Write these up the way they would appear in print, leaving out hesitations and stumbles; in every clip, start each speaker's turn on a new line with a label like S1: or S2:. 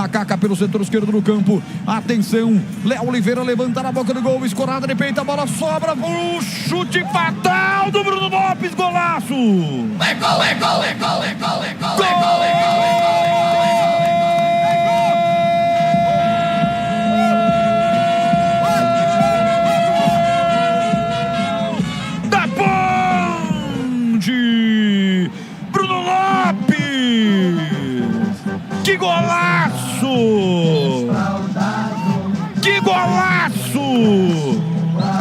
S1: Macaca pelo setor esquerdo do campo. Atenção, Léo Oliveira levanta na boca do gol, escorada de peito, a bola sobra, um chute fatal do Bruno Lopes, golaço!
S2: É gol, é gol, é gol, é gol, é gol, é gol, é
S1: gol! Da Ponte! Bruno Lopes! Que golaço! Que golaço!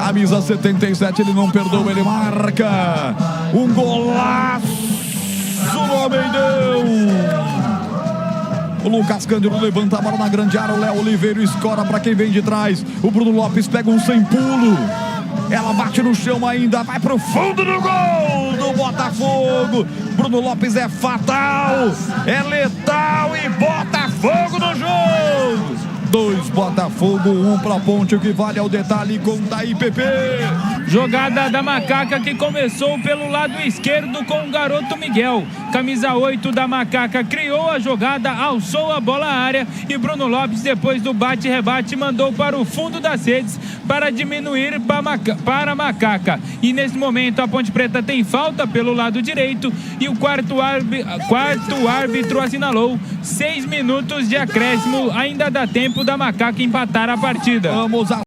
S1: Camisa 77, ele não perdoa, ele marca. Um golaço no Almeidão. O Lucas Cândido levanta a bola na grande área. O Léo Oliveira escora para quem vem de trás. O Bruno Lopes pega um sem pulo. Ela bate no chão ainda, vai pro fundo do gol do Botafogo. Bruno Lopes é fatal, é letal e bota fogo no jogo. 2 Botafogo, 1 pra Ponte, o que vale é o detalhe, conta aí, Pepe.
S3: Jogada da Macaca que começou pelo lado esquerdo com o garoto Miguel. Camisa 8 da Macaca criou a jogada, alçou a bola à área e Bruno Lopes, depois do bate-rebate, mandou para o fundo das redes para diminuir para a Macaca. E nesse momento a Ponte Preta tem falta pelo lado direito e o quarto árbitro assinalou 6 minutos de acréscimo. Ainda dá tempo da Macaca empatar a partida.
S1: Vamos a